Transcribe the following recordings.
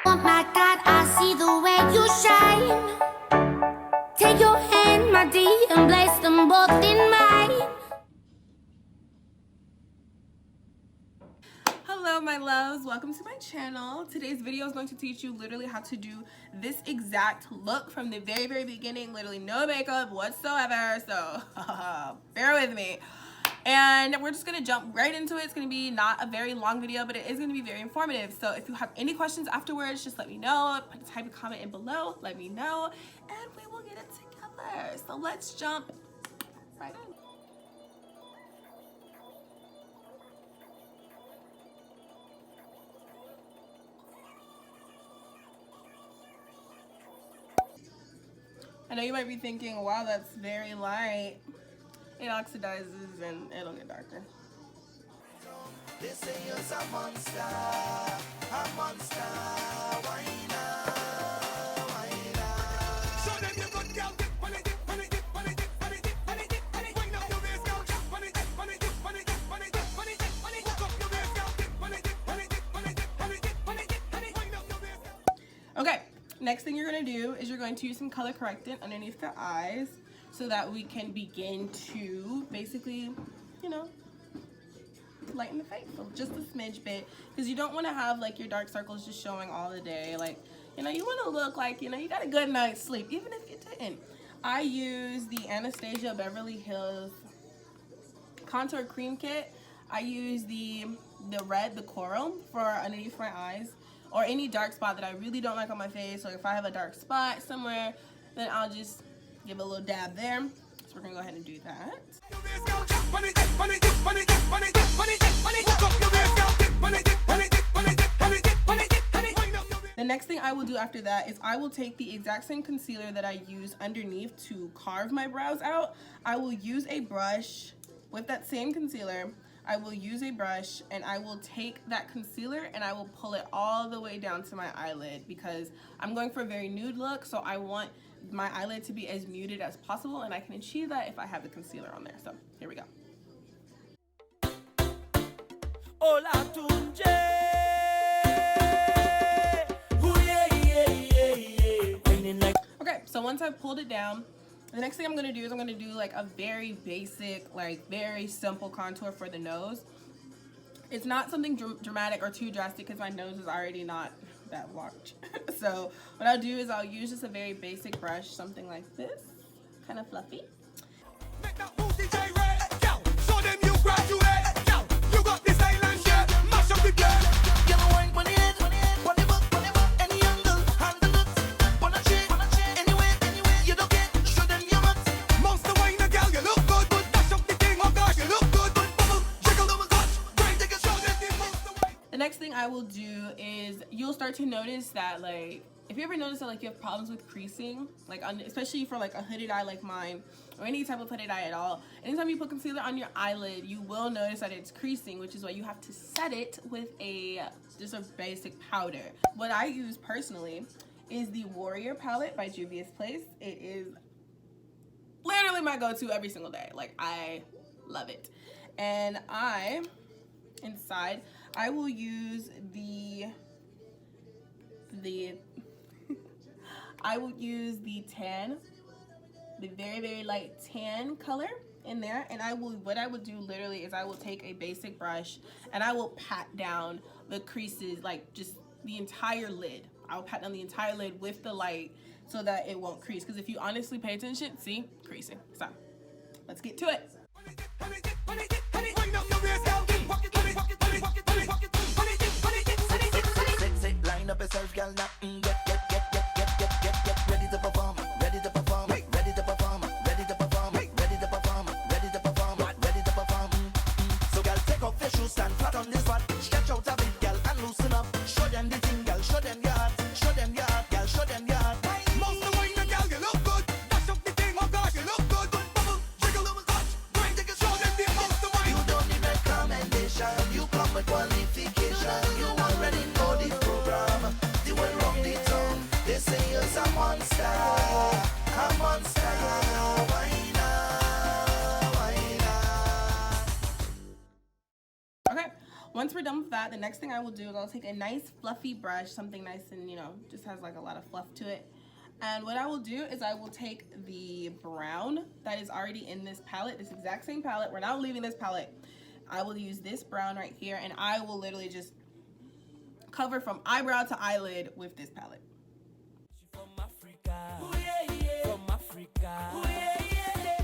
Oh my God, I see the way you shine. Take your hand, my dear, and place them both in mine. Hello my loves, welcome to my channel. Today's video is going to teach you literally how to do this exact look from the very beginning, literally no makeup whatsoever, so bear with me. And we're just gonna jump right into it. It's gonna be not a very long video, but it is gonna be very informative. So if you have any questions afterwards, just let me know. Put a type of comment in below, let me know, and we will get it together. So let's jump right in. I know you might be thinking, wow, that's very light. It oxidizes and it'll get darker. They say you're a monster, whiner. Show them you good girl, dip on it, dip on it, dip on it, dip on it, dip on it, dip on it. Wind up your waist, girl, dip on it, dip on it, dip on it, dip on it, dip on it, dip on it. Hook up your waist, girl, dip on it, dip on it, dip on it, dip on it, dip on it, dip on it. Wind up your waist, girl. Okay, next thing you're gonna do is you're going to use some color correctant underneath the eyes so that we can begin to basically, you know, lighten the face just a smidge bit, because you don't want to have like your dark circles just showing all the day. Like, you know, you want to look like, you know, you got a good night's sleep, even if you didn't. I use the Anastasia Beverly Hills contour cream kit. I use the red, the coral, for underneath my eyes, or any dark spot that I really don't like on my face. Or if I have a dark spot somewhere, then I'll just give a little dab there. So we're gonna go ahead and do that. The next thing I will do after that is I will take the exact same concealer that I use underneath to carve my brows out. I will use a brush with that same concealer. I will use a brush and I will take that concealer and I will pull it all the way down to my eyelid, because I'm going for a very nude look, so I want my eyelid to be as muted as possible, and I can achieve that if I have the concealer on there. So here we go. Okay, so once I've pulled it down, the next thing I'm gonna do is I'm gonna do like a very basic, like very simple contour for the nose. It's not something dramatic or too drastic, because my nose is already not that large. So what I'll do is I'll use just a very basic brush, something like this, kind of fluffy. Make that move, DJ Red. Yo, show them you graduate. Yo, you got this island shit. Mash up the game. Get a wine on the head, on the butt, any angle, handle it. On a chain, anywhere, you don't get. Show them your nuts. Monster wine, a girl, you look good. Dash up the thing, oh gosh, you look good. Bubble, jiggle, double touch. Great, take a show them the monster wine. The next thing I will do is you'll start to notice that, like, if you ever notice that like you have problems with creasing, like especially for like a hooded eye like mine, or any type of hooded eye at all, anytime you put concealer on your eyelid, you will notice that it's creasing, which is why you have to set it with just a basic powder. What I use personally is the Warrior palette by Juvia's Place. It is literally my go-to every single day. Like, I love it. And inside I will use I will use the tan, the very light tan color in there, and what I would do literally is I will take a basic brush and I will pat down the creases, like just the entire lid. I will pat down the entire lid with the light so that it won't crease, because if you honestly pay attention, see, creasing. So let's get to it. Line up yourself, girl, now. Get ready to perform, ready to perform, ready to perform, ready to perform, ready to perform, ready to perform, ready to perform. So, girl, take off your shoes, stand flat on this spot, stretch out a bit, girl, and loosen up. Show them the thing, girl, show them your heart, show them your heart, girl, show them your heart. Most of wine, girl, you look good. Dash up the thing, oh gosh, you look good. Bubble, jiggle, double touch, great, take a show them the most of wine. You don't need recommendation, you come with qualification. You already know the program. The way wrong the that, the next thing I will do is I'll take a nice fluffy brush, something nice and, you know, just has like a lot of fluff to it. And what I will do is I will take the brown that is already in this palette, this exact same palette. We're not leaving this palette. I will use this brown right here, and I will literally just cover from eyebrow to eyelid with this palette. From Africa. Ooh, yeah, yeah. From Africa. Ooh, yeah, yeah.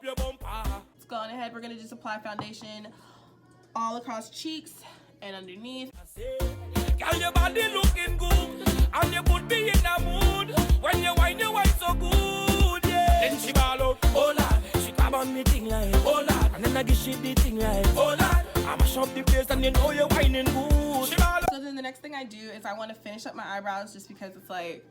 Let's go on ahead. We're gonna just apply foundation all across cheeks and underneath. Girl, your body looking good, and you could be in a mood when you wine so good, yeah. Then she ball out, oh Lord, she grab on me thing like, oh Lord, and then I give she the thing like, oh Lord, I mash up the place and you know you're whining good. She ball out. So then the next thing I do is I want to finish up my eyebrows, just because it's like,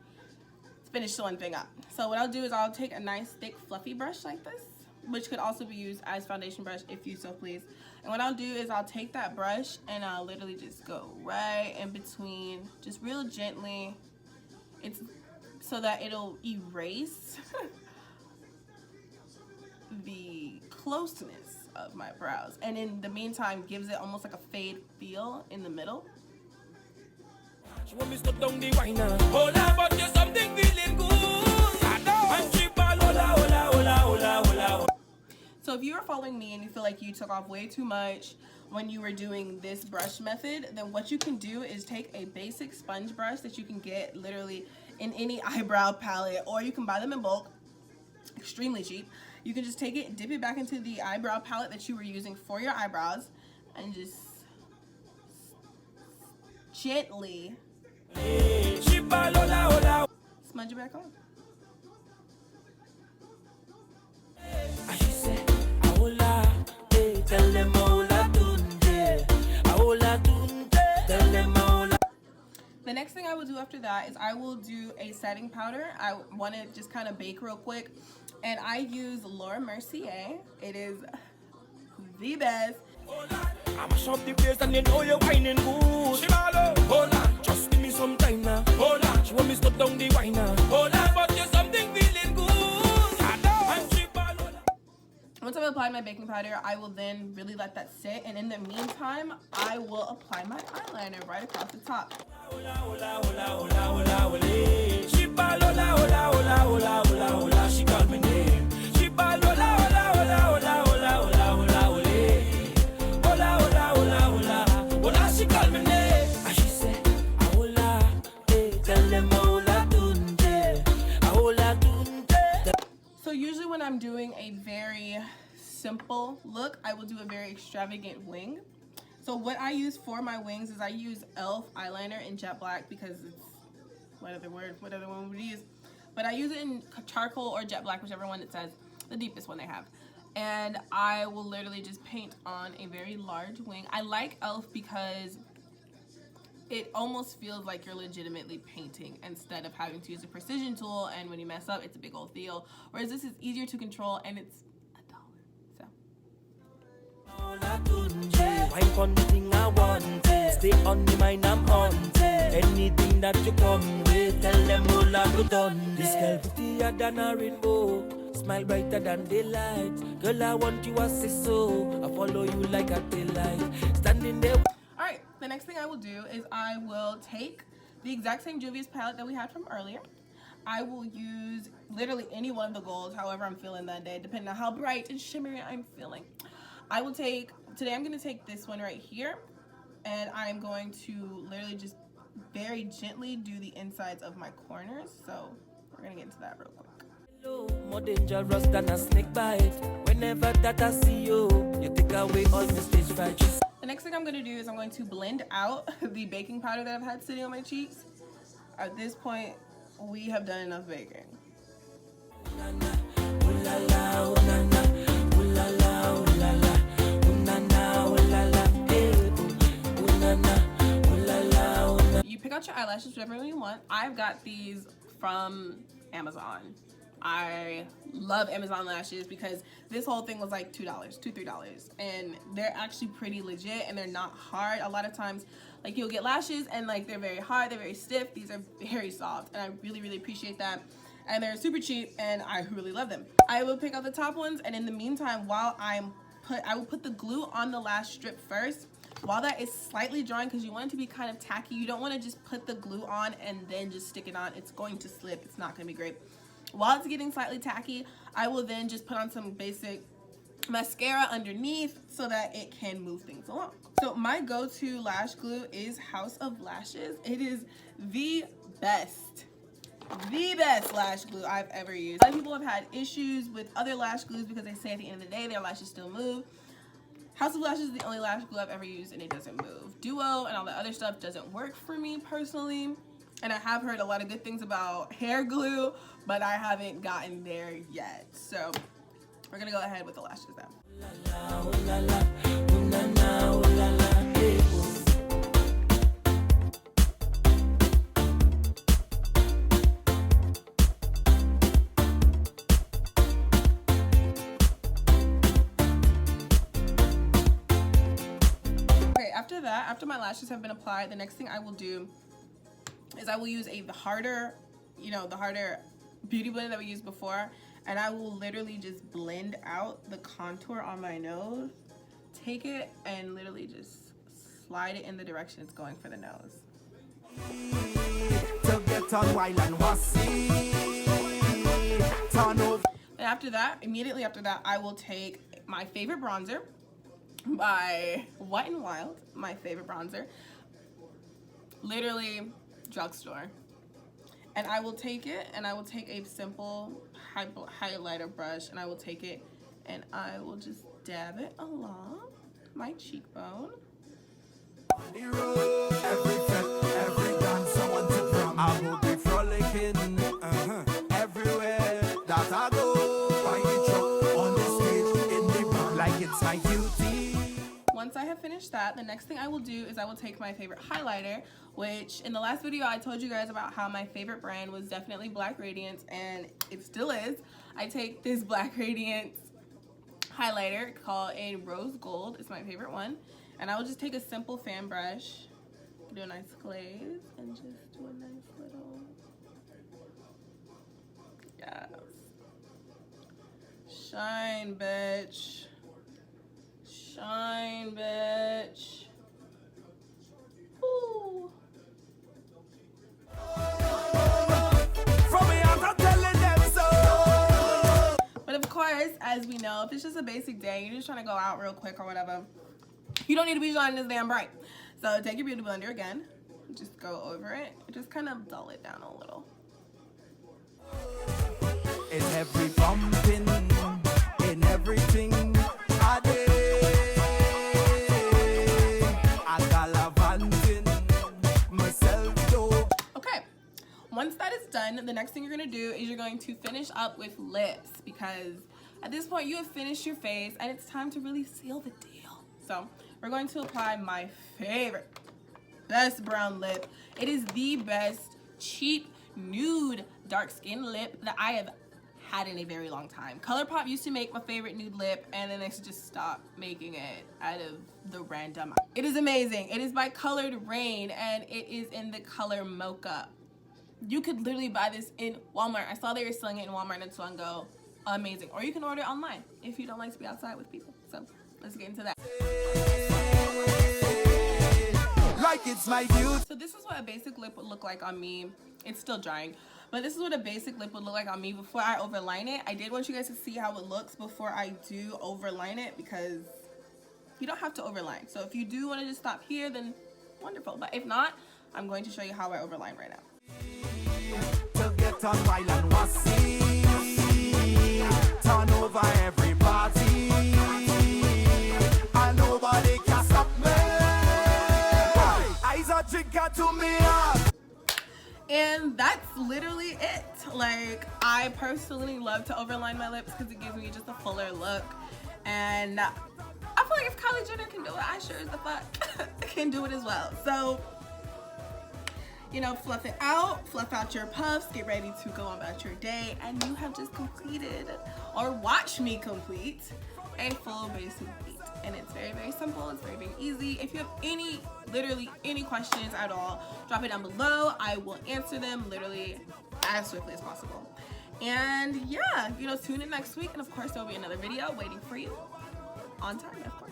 let's finish one thing up. So what I'll do is I'll take a nice thick fluffy brush like this, which could also be used as foundation brush if you so please. And what I'll do is I'll take that brush and I'll literally just go right in between, just real gently. It's so that it'll erase the closeness of my brows, and in the meantime gives it almost like a fade feel in the middle. She want me stop down the whiner. Hola, but there's something feeling good. And she ball, hola, hola, hola, hola, hola. So if you are following me and you feel like you took off way too much when you were doing this brush method, then what you can do is take a basic sponge brush that you can get literally in any eyebrow palette, or you can buy them in bulk, extremely cheap. You can just take it, dip it back into the eyebrow palette that you were using for your eyebrows, and just gently smudge it back on. The next thing I will do after that is I will do a setting powder. I want to just kind of bake real quick, and I use Mercier. It is the best. I mash up the place and you know you're whining good. She ball out, hold on, just give me some time now. Hold on, she want me stop down the whiner. Hold on, but there's something feeling good. And she ball out. Once I've applied my baking powder, I will then really let that sit, and in the meantime, I will apply my eyeliner right across the top. She ball, hola, hola, hola, hola, hola, hola. She call me name. She ball, hola, hola, hola, hola, hola, hola, hola, hola, hola, hola, hola, hola. She call me name. And she say, hola, tell them hola tunde, hola tunde. So usually when I'm doing a very simple look, I will do a very extravagant wing. So what I use for my wings is I use e.l.f. eyeliner in jet black, because it's whatever one would use. But I use it in charcoal or jet black, whichever one it says, the deepest one they have. And I will literally just paint on a very large wing. I like e.l.f. because it almost feels like you're legitimately painting instead of having to use a precision tool, and when you mess up, it's a big old deal. Whereas this is easier to control, and it's $1. So. Wipe on the thing I want, stay on the mind I'm on. Anything that you come with, tell them all I've done. This girl prettier than a rainbow, smile brighter than daylight. Girl, I want you as say so, I follow you like a daylight. Standing there. Alright, the next thing I will do is I will take the exact same Juvia's palette that we had from earlier. I will use literally any one of the golds, however I'm feeling that day, depending on how bright and shimmery I'm feeling. I will take, today I'm going to take this one right here, and I'm going to literally just very gently do the insides of my corners. So we're going to get into that real quick. More dangerous than a snake bite. Whenever that I see you, you take away all the stage fright. The next thing I'm going to do is I'm going to blend out the baking powder that I've had sitting on my cheeks. At this point, we have done enough baking. You pick out your eyelashes, whatever you want. I've got these from Amazon. I love Amazon lashes because this whole thing was like $2, $3, and they're actually pretty legit, and they're not hard. A lot of times, like, you'll get lashes and like they're very hard, they're very stiff. These are very soft, and I really appreciate that. And they're super cheap, and I really love them. I will pick out the top ones, and in the meantime, while I'm I will put the glue on the lash strip first while that is slightly drying, because you want it to be kind of tacky. You don't want to just put the glue on and then just stick it on. It's going to slip. It's not going to be great. While it's getting slightly tacky, I will then just put on some basic mascara underneath so that it can move things along. So my go-to lash glue is House of Lashes. It is the best lash glue I've ever used. A lot of people have had issues with other lash glues because they say at the end of the day their lashes still move. House of Lashes is the only lash glue I've ever used and it doesn't move. Duo and all the other stuff doesn't work for me personally. And I have heard a lot of good things about hair glue, but I haven't gotten there yet. So we're gonna go ahead with the lashes now. After my lashes have been applied, the next thing I will do is I will use the harder beauty blender that we used before, and I will literally just blend out the contour on my nose, take it and literally just slide it in the direction it's going for the nose. And after that, immediately after that, I will take my favorite bronzer by Wet n Wild, my favorite bronzer, literally drugstore, and I will take it and I will take a simple highlighter brush and I will take it and I will just dab it along my cheekbone. I will be frolicking everywhere that I go. On the stage in the like it's my duty. Once I have finished that, the next thing I will do is I will take my favorite highlighter, which in the last video I told you guys about how my favorite brand was definitely Black Radiance, and it still is. I take this Black Radiance highlighter called a Rose Gold. It's my favorite one. And I will just take a simple fan brush, do a nice glaze, and just do a nice little, yes. Shine, bitch. Shine, bitch. Ooh. But of course, as we know, if it's just a basic day, you're just trying to go out real quick or whatever, you don't need to be shining this damn bright. So take your beauty blender again, just go over it, just kind of dull it down a little. In every bumping, in everything I did, I gallivanting myself though. Okay, once that is done, the next thing you're gonna do is you're going to finish up with lips, because at this point you have finished your face and it's time to really seal the deal. So we're going to apply my favorite, best brown lip. It is the best cheap nude dark skin lip that I have had in a very long time. ColourPop used to make my favorite nude lip and then they just stopped making it out of the random. It is amazing. It is by Colored Raine and it is in the color Mocha. You could literally buy this in Walmart. I saw they were selling it in Walmart and so on go. Amazing. Or you can order it online if you don't like to be outside with people. So let's get into that. Like it's my beauty. So this is what a basic lip would look like on me. It's still drying, but this is what a basic lip would look like on me before I overline it. I did want you guys to see how it looks before I do overline it, because you don't have to overline. So if you do want to just stop here, then wonderful. But if not, I'm going to show you how I overline right now. To get on while and wassy, turn over every party, and nobody can stop me. Eyes a drinker to me. And that's literally it. Like, I personally love to overline my lips because it gives me just a fuller look. And I feel like if Kylie Jenner can do it, I sure as the fuck can do it as well. So, you know, fluff out your puffs, get ready to go on about your day, and you have just completed, or watch me complete, a full basic beat. And it's very, very simple. It's very, very easy. If you have literally any questions at all, drop it down below. I will answer them literally as swiftly as possible. And yeah, you know, tune in next week. And of course, there'll be another video waiting for you on to our lip